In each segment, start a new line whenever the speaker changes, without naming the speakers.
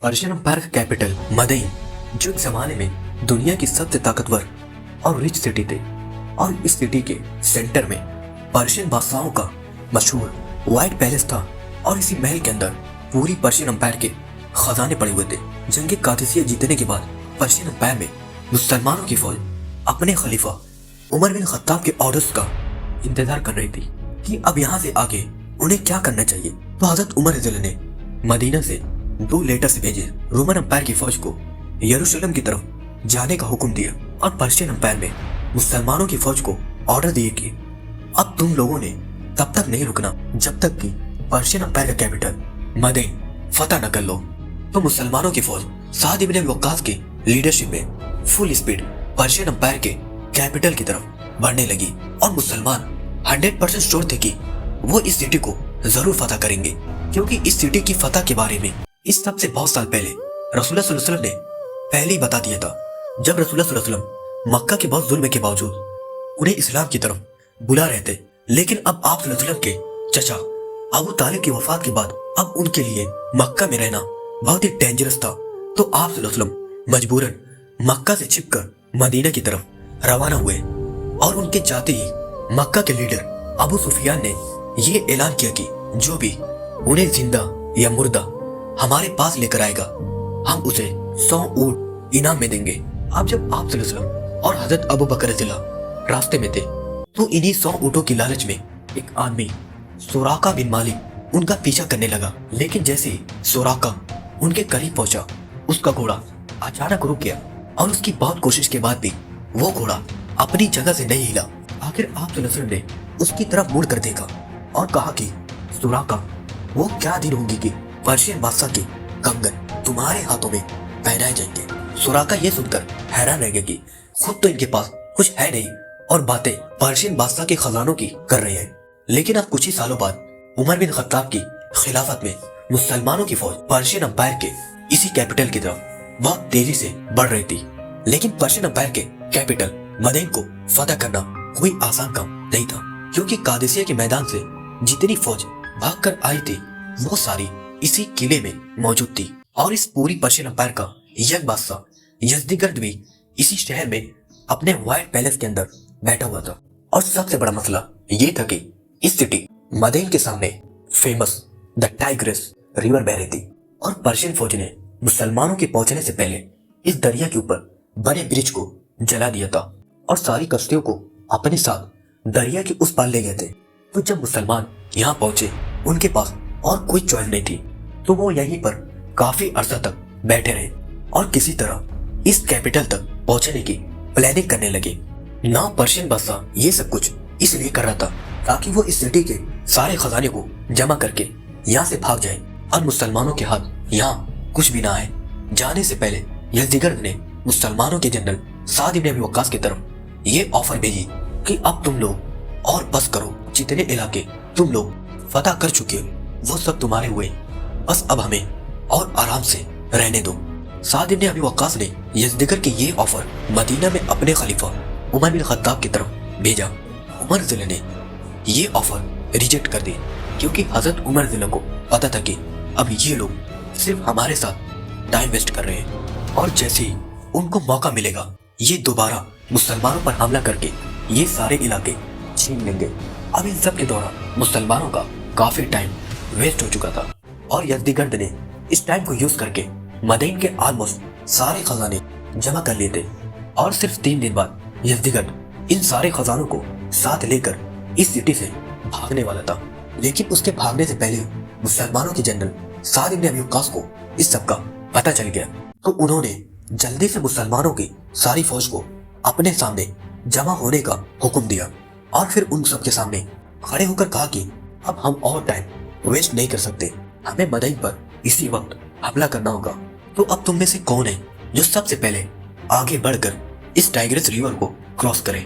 Persian empire का capital मदइन, जो एक जमाने में दुनिया की सबसे ताकतवर और रिच सिटी थी, और इस सिटी के सेंटर में पर्शियन बादशाहों का मशहूर व्हाइट पैलेस था। और इसी महल के अंदर पूरी पर्शियन एम्पायर के खजाने पड़े हुए थे। जंग कादिसिया जीतने के बाद पर्शियन एम्पायर में मुसलमानों की फौज अपने खलीफा उमर बिन खत्ताब के ऑर्डर्स का इंतजार कर रही थी कि अब यहाँ से आगे उन्हें क्या करना चाहिए। तो हजरत उमर रज़ियल्लाहु ने मदीना से 2 लेटर्स भेजे, रोमन एम्पायर की फौज को यरूशलेम की तरफ जाने का हुक्म दिया और पर्शियन एम्पायर में मुसलमानों की फौज को ऑर्डर दिए कि अब तुम लोगों ने तब तक नहीं रुकना जब तक कि पर्शियन एम्पायर का कैपिटल मदीन फतह न कर लो। तो मुसलमानों की फौज साद इब्न अबी वक्कास की लीडरशिप में फुल स्पीड पर्शियन एम्पायर के कैपिटल की तरफ बढ़ने लगी और मुसलमान 100% श्योर थे कि वो इस सिटी को जरूर फतह करेंगे, क्योंकि इस सिटी की फतह के बारे में इस सब से बहुत साल पहले रसूलुल्लाह सल्लल्लाहु अलैहि वसल्लम ने पहले ही बता दिया था। जब रसूलुल्लाह सल्लल्लाहु अलैहि वसल्लम मक्का के बहुत जुल्म के बावजूद उन्हें इस्लाम की तरफ बुला रहे थे, लेकिन अब आप सल्लल्लाहु अलैहि वसल्लम के चचा अबू तालिब की वफात के बाद अब उनके लिए मक्का में रहना बहुत ही डेंजरस था। तो आप सल्लल्लाहु अलैहि वसल्लम मजबूरन मक्का से छिपकर मदीना की तरफ रवाना हुए और उनके जाते ही मक्का के लीडर अबू सुफियान ने ये ऐलान किया कि जो भी उन्हें जिंदा या मुर्दा हमारे पास लेकर आएगा हम उसे 100 ऊंट इनाम में देंगे। अब जब आप सल्लल्लाहु अलैहि वसल्लम और हजरत अबू बकर रज़ियल्लाहु रास्ते में थे तो इन्हीं 100 ऊंटों की लालच में एक आदमी सुराका बिन मालिक उनका पीछा करने लगा। लेकिन जैसे ही सुराका उनके करीब पहुंचा, उसका घोड़ा अचानक रुक गया और उसकी बहुत कोशिश के बाद भी वो घोड़ा अपनी जगह से नहीं हिला। आखिर आप सल्लल्लाहु अलैहि वसल्लम ने उसकी तरफ मुड़ कर देखा और कहा कि सुराका, वो क्या दिन होंगी कि पर्शियन बादशाह के कंगन तुम्हारे हाथों में पहनाए जाएंगे। सुराका ये सुनकर हैरान रह गया कि खुद तो इनके पास कुछ है नहीं और बातें पर्शियन बादशाह के खजानों की कर रहे हैं। लेकिन अब कुछ ही सालों बाद उमर बिन खत्ताब की खिलाफत में मुसलमानों की फौज पर्शियन एम्पायर के इसी कैपिटल की तरफ बहुत तेजी से बढ़ रही थी। लेकिन पर्शियन एम्पायर के कैपिटल मदीन को फतह करना कोई आसान काम नहीं था, क्योंकि कादिसिया के मैदान से जितनी फौज भाग कर आई थी वो सारी इसी किले में मौजूद थी। और इस पूरी पर्शियन एम्पायर का यह बादशाह यज़दिगर्द भी इसी शहर में अपने व्हाइट पैलेस के अंदर बैठा हुआ था। और सबसे बड़ा मसला ये था कि इस सिटी मदीन के सामने फेमस द टाइग्रिस रिवर बह रही थी और पर्शियन फौज ने मुसलमानों के पहुंचने से पहले इस दरिया के ऊपर बने ब्रिज को जला दिया था और सारी कश्तियों को अपने साथ दरिया के उस पार ले गए थे। तो जब मुसलमान यहाँ पहुंचे, उनके पास और कोई चॉइस नहीं थी, तो वो यहीं पर काफी अरसा तक बैठे रहे और किसी तरह इस कैपिटल तक पहुंचने की प्लानिंग करने लगे। ना पर्शियन बादशाह ये सब कुछ इसलिए कर रहा था ताकि वो इस सिटी के सारे खजाने को जमा करके यहाँ से भाग जाए और मुसलमानों के हाथ यहाँ कुछ भी ना आए। जाने से पहले यज़दिगर्द ने मुसलमानों के जनरल साद इब्न अबी वक्कास की तरफ ये ऑफर भेजी कि अब तुम लोग और बस करो, जितने इलाके तुम लोग फतह कर चुके हो वो सब तुम्हारे हुए, बस अब हमें और आराम से रहने दो। साद इब्न अबी वक्कास ने यज़दिगर्द की ये ऑफर मदीना में अपने खलीफा उमर बिन खत्ताब की तरफ भेजा। उमर रज़ियल्लाहु ने ये ऑफर रिजेक्ट कर दी, क्योंकि हजरत उमर रज़ियल्लाहु को पता था कि अब ये लोग सिर्फ हमारे साथ टाइम वेस्ट कर रहे हैं और जैसे ही उनको मौका मिलेगा ये दोबारा मुसलमानों पर हमला करके ये सारे इलाके छीन लेंगे। अब इन सब के दौरान मुसलमानों का काफी टाइम वेस्ट हो चुका था और यज़दिगर्द ने इस टाइम को यूज करके मदीन के ऑलमोस्ट सारे खजाने जमा कर लिए थे और सिर्फ 3 दिन बाद यज़दिगर्द इन सारे खजानों को साथ लेकर इस सिटी से भागने वाला था। लेकिन उसके भागने से पहले मुसलमानों के जनरल साद इब्न अबी वक्कास को इस सब का पता चल गया, तो उन्होंने जल्दी से मुसलमानों की सारी फौज को अपने सामने जमा होने का हुक्म दिया और फिर उन सब के सामने खड़े होकर कहा कि अब हम और टाइम वेस्ट नहीं कर सकते, हमें मदीन पर इसी वक्त हमला करना होगा। तो अब तुम में से कौन है जो सबसे पहले आगे बढ़कर इस टाइग्रिस रिवर को क्रॉस करे।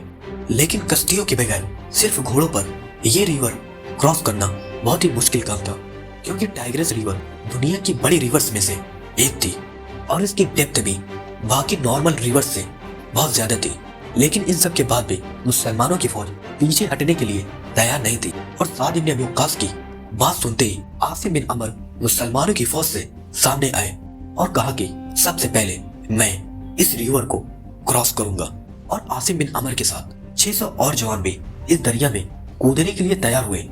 लेकिन कश्तियों के बगैर सिर्फ घोड़ों पर यह रिवर क्रॉस करना बहुत ही मुश्किल काम था, क्योंकि टाइग्रिस रिवर दुनिया की बड़ी रिवर्स में से एक थी और इसकी डेप्थ भी बाकी नॉर्मल रिवर्स से बहुत ज्यादा थी। लेकिन इन सब के बाद भी मुसलमानों की फौज पीछे हटने के लिए तैयार नहीं थी और साद इब्न अबी वक्कास की बात सुनते ही आसिम बिन अमर मुसलमानों की फौज से सामने आए और कहा कि सबसे पहले मैं इस रिवर को क्रॉस करूंगा। और आसिम बिन अमर के साथ 600 और जवान भी इस दरिया में कूदने के लिए तैयार हुए,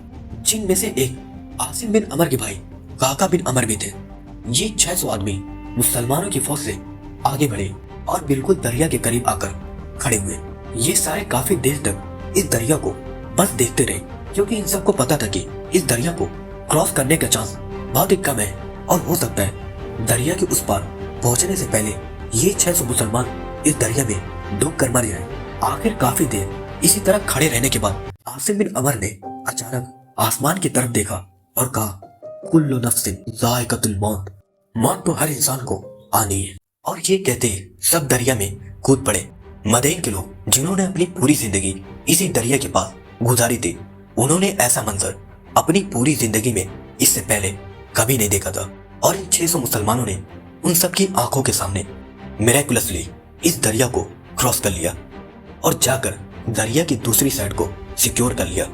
जिनमें से एक आसिम बिन अमर के भाई काका बिन अमर भी थे। ये 600 आदमी मुसलमानों की फौज से आगे बढ़े और बिल्कुल दरिया के करीब आकर खड़े हुए। ये सारे काफी देर तक इस दरिया को बस देखते रहे, क्योंकि इन सबको पता था कि इस दरिया को क्रॉस करने का चांस बहुत ही कम है और हो सकता है दरिया के उस पार पहुंचने से पहले ये 600 मुसलमान इस दरिया में डूब कर मर जाए। आखिर काफी देर इसी तरह खड़े रहने के बाद आसिम बिन अमर ने अचानक आसमान की तरफ देखा और कहा, कुल्लु नफ्सिन ज़ाइक़तुल मौत, मौत तो हर इंसान को आनी है। और ये कहते सब दरिया में कूद पड़े। मदीन के लोग जिन्होंने अपनी पूरी जिंदगी इसी दरिया के पास गुजारी थी, उन्होंने ऐसा मंजर अपनी पूरी जिंदगी में इससे पहले कभी नहीं देखा था। और इन 600 मुसलमानों ने उन सबकी आंखों के सामने मिरेकुलसली इस दरिया को क्रॉस कर लिया और जाकर दरिया की दूसरी साइड को सिक्योर कर लिया।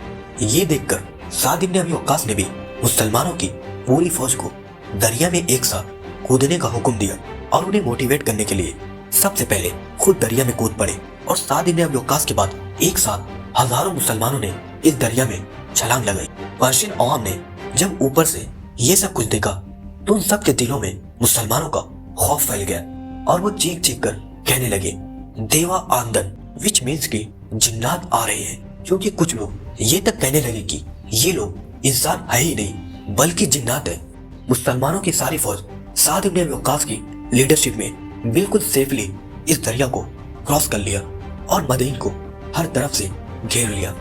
ये देखकर साद इब्न अबी वक्कास ने भी मुसलमानों की पूरी फौज को दरिया में एक साथ कूदने का हुक्म दिया और उन्हें मोटिवेट करने के लिए सबसे पहले खुद दरिया में कूद पड़े। और साद इब्न अबी वक्कास के बाद एक साथ हजारों मुसलमानों ने इस दरिया में छलांग लगाई। पर्शियन अवाम ने जब ऊपर से ये सब कुछ देखा तो उन सब के दिलों में मुसलमानों का खौफ फैल गया और वो चीख चीख कर कहने लगे, देवा आंदन, विच मीन्स कि जिन्नात आ रहे हैं। क्योंकि कुछ लोग ये तक कहने लगे कि ये लोग इंसान है ही नहीं बल्कि जिन्नात है। मुसलमानों की सारी फौज साद इब्न अबी वक्कास की लीडरशिप में बिल्कुल सेफली इस दरिया को क्रॉस कर लिया और मदीन को हर तरफ से घेर लिया।